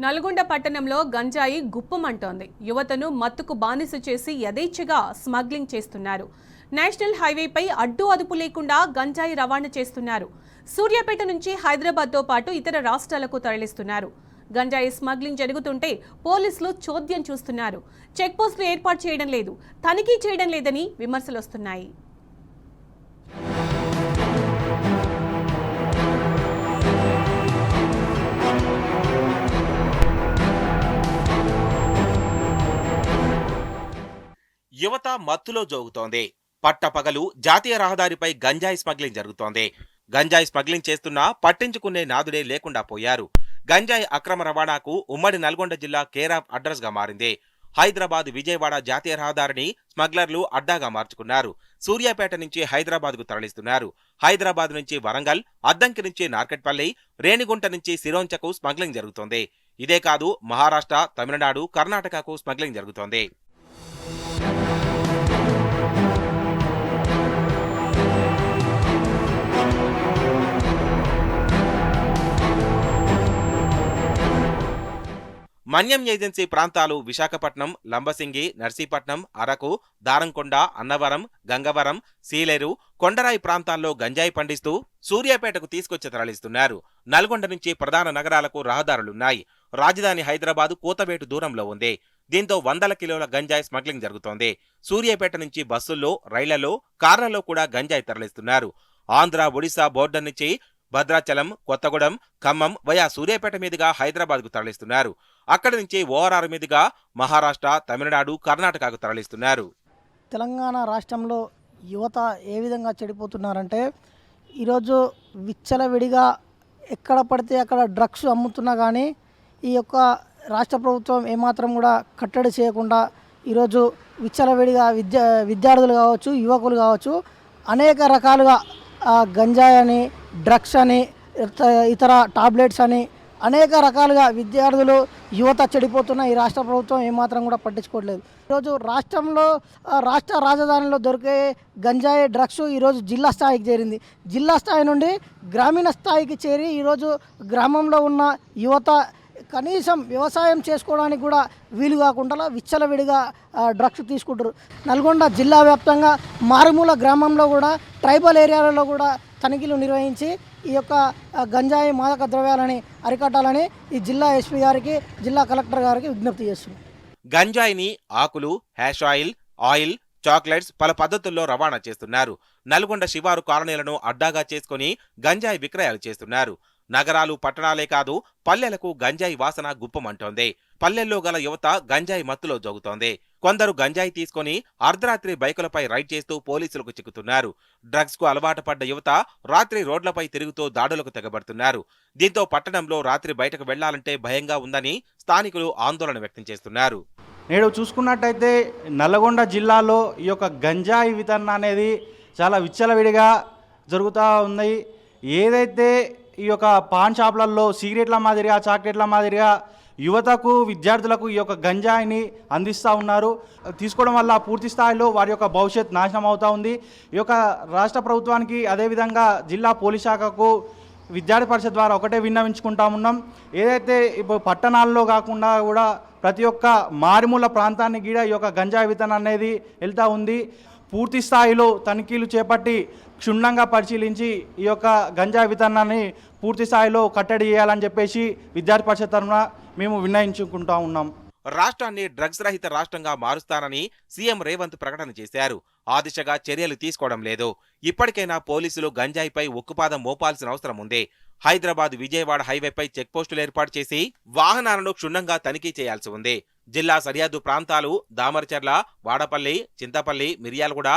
నల్గొండ పట్టణంలో గంజాయి గుప్పమంటోంది. యువతను మత్తుకు బానిస చేసి యథేచ్ఛగా స్మగ్లింగ్ చేస్తున్నారు. నేషనల్ హైవేపై అడ్డు అదుపు లేకుండా గంజాయి రవాణా చేస్తున్నారు. సూర్యాపేట నుంచి హైదరాబాద్తో పాటు ఇతర రాష్ట్రాలకు తరలిస్తున్నారు. గంజాయి స్మగ్లింగ్ జరుగుతుంటే పోలీసులు చోద్యం చూస్తున్నారు. చెక్పోస్టులు ఏర్పాటు చేయడం లేదు, తనిఖీ చేయడం లేదని విమర్శలు వస్తున్నాయి. యువత మత్తులో జోగుతోంది. పట్టపగలు జాతీయ రహదారిపై గంజాయి స్మగ్లింగ్ జరుగుతోంది. గంజాయి స్మగ్లింగ్ చేస్తున్నా పట్టించుకునే నాదుడే లేకుండా పోయారు. గంజాయి అక్రమ రవాణాకు ఉమ్మడి నల్గొండ జిల్లా కేర్ ఆఫ్ అడ్రస్ గా మారింది. హైదరాబాద్ విజయవాడ జాతీయ రహదారిని స్మగ్లర్లు అడ్డాగా మార్చుకున్నారు. సూర్యాపేట నుంచి హైదరాబాద్ కు తరలిస్తున్నారు. హైదరాబాద్ నుంచి వరంగల్, అద్దంకి నుంచి నార్కెట్పల్లి, రేణిగుంట నుంచి సిరోంచకు స్మగ్లింగ్ జరుగుతోంది. ఇదే కాదు, మహారాష్ట్ర, తమిళనాడు, కర్ణాటకకు స్మగ్లింగ్ జరుగుతోంది. మన్యం ఏజెన్సీ ప్రాంతాలు విశాఖపట్నం, లంబసింగి, నర్సీపట్నం, అరకు, దారంకొండ, అన్నవరం, గంగవరం, సీలేరు, కొండరాయి ప్రాంతాల్లో గంజాయి పండిస్తూ సూర్యాపేటకు తీసుకొచ్చి తరలిస్తున్నారు. నల్గొండ నుంచి ప్రధాన నగరాలకు రహదారులున్నాయి. రాజధాని హైదరాబాద్ కూతవేటు దూరంలో ఉంది. దీంతో వందల కిలోల గంజాయి స్మగ్లింగ్ జరుగుతోంది. సూర్యాపేట నుంచి బస్సుల్లో, రైళ్లలో, కార్లలో కూడా గంజాయి తరలిస్తున్నారు. ఆంధ్ర, ఒడిశా బోర్డర్ నుంచి భద్రాచలం, కొత్తగూడెం, ఖమ్మం వయా సూర్యాపేట మీదుగా హైదరాబాద్ కు తరలిస్తున్నారు. అక్కడి నుంచి ఓఆర్ఆర్ మీదుగా మహారాష్ట్ర, తమిళనాడు, కర్ణాటకకు తరలిస్తున్నారు. తెలంగాణ రాష్ట్రంలో యువత ఏ విధంగా చెడిపోతున్నారంటే, ఈరోజు విచ్చలవిడిగా ఎక్కడ పడితే అక్కడ డ్రగ్స్ అమ్ముతున్నా కానీ ఈ యొక్క రాష్ట్ర ప్రభుత్వం ఏమాత్రం కూడా కట్టడి చేయకుండా ఈరోజు విచ్చలవిడిగా విద్యార్థులు కావచ్చు, యువకులు కావచ్చు, అనేక రకాలుగా గంజాయి అని, డ్రగ్స్ అని, ఇతర టాబ్లెట్స్ అని అనేక రకాలుగా విద్యార్థులు యువత చెడిపోతున్న ఈ రాష్ట్ర ప్రభుత్వం ఏమాత్రం కూడా పట్టించుకోవట్లేదు. ఈరోజు రాష్ట్రంలో రాష్ట్ర రాజధానిలో దొరికే గంజాయి, డ్రగ్స్ ఈరోజు జిల్లా స్థాయికి చేరింది. జిల్లా స్థాయి నుండి గ్రామీణ స్థాయికి చేరి ఈరోజు గ్రామంలో ఉన్న యువత కనీసం వ్యవసాయం చేసుకోవడానికి కూడా వీలు కాకుండా విచ్చలవిడిగా డ్రగ్స్ తీసుకుంటారు. నల్గొండ జిల్లా వ్యాప్తంగా మారుమూల గ్రామంలో కూడా, ట్రైబల్ ఏరియాలలో కూడా తనిఖీలు నిర్వహించి ఈ యొక్క గంజాయి మాదక ద్రవ్యాలని అరికట్టాలని ఈ జిల్లా ఎస్పీ గారికి, జిల్లా కలెక్టర్ గారికి విజ్ఞప్తి చేస్తున్నారు. గంజాయిని ఆకులు, హ్యాష్ ఆయిల్, చాక్లెట్స్ పలు పద్ధతుల్లో రవాణా చేస్తున్నారు. నల్గొండ శివారు కాలనీలను అడ్డాగా చేసుకుని గంజాయి విక్రయాలు చేస్తున్నారు. నగరాలు, పట్టణాలే కాదు, పల్లెలకు గంజాయి వాసన గుప్పమంటోంది. పల్లెల్లో గల యువత గంజాయి మత్తులో జోగుతోంది. కొందరు గంజాయి తీసుకుని అర్ధరాత్రి బైకులపై రైడ్ చేస్తూ పోలీసులకు చిక్కుతున్నారు. డ్రగ్స్ కు అలవాటు పడ్డ యువత రాత్రి రోడ్లపై తిరుగుతూ దాడులకు తెగబడుతున్నారు. దీంతో పట్టణంలో రాత్రి బయటకు వెళ్లాలంటే భయంగా ఉందని స్థానికులు ఆందోళన వ్యక్తం చేస్తున్నారు. నేడు చూసుకున్నట్టయితే నల్గొండ జిల్లాలో ఈ యొక్క గంజాయి వితరణ అనేది చాలా విచ్చలవిడిగా జరుగుతూ ఉంది. ఏదైతే ఈ యొక్క పాన్ షాపులలో సిగరెట్ల మాదిరిగా, చాక్లెట్ల మాదిరిగా యువతకు, విద్యార్థులకు ఈ యొక్క గంజాయిని అందిస్తూ ఉన్నారు. తీసుకోవడం వల్ల పూర్తి స్థాయిలో వారి యొక్క భవిష్యత్ నాశనం అవుతూ ఉంది. ఈ యొక్క రాష్ట్ర ప్రభుత్వానికి, అదేవిధంగా జిల్లా పోలీస్ శాఖకు, విద్యార్థి పరిషత్ ద్వారా ఒకటే విన్నవించుకుంటా ఉన్నాం. ఏదైతే ఇప్పుడు పట్టణాల్లో కాకుండా కూడా ప్రతి ఒక్క మారుమూల ప్రాంతాన్ని కూడా ఈ యొక్క గంజాయి వితరణ అనేది వెళ్తూ ఉంది. పూర్తి స్థాయిలో తనిఖీలు చేపట్టి క్షుణ్ణంగా పరిశీలించి ఈ యొక్క గంజాయి వితరణని పూర్తి స్థాయిలో కట్టడి చేయాలని చెప్పేసి విద్యార్థి పరిషత్ తరఫున మేము విన్నయించుకుంటా ఉన్నాం. రాష్ట్రాన్ని డ్రగ్స్ రహిత రాష్ట్రంగా మారుస్తానని సీఎం రేవంత్ ప్రకటన చేశారు. ఆ దిశగా చర్యలు తీసుకోవడం లేదు. ఇప్పటికైనా పోలీసులు గంజాయిపై ఉక్కుపాదం మోపాల్సిన అవసరం ఉంది. హైదరాబాద్ విజయవాడ హైవేపై చెక్పోస్టులు ఏర్పాటు చేసి వాహనాలను క్షుణ్ణంగా తనిఖీ చేయాల్సి ఉంది. జిల్లా సరిహద్దు ప్రాంతాలు దామరచర్ల, వాడపల్లి, చింతపల్లి, మిర్యాలగూడ,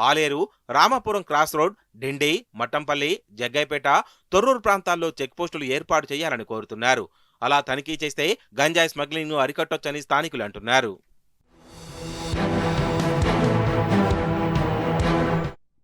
ఆలేరు, రామాపురం క్రాస్ రోడ్, డిండి, మట్టంపల్లి, జగ్గైపేట, తొర్రూరు ప్రాంతాల్లో చెక్పోస్టులు ఏర్పాటు చేయాలని కోరుతున్నారు. అలా తనిఖీ చేస్తే గంజాయి స్మగ్లింగ్ ను అరికట్టొచ్చని స్థానికులు అంటున్నారు.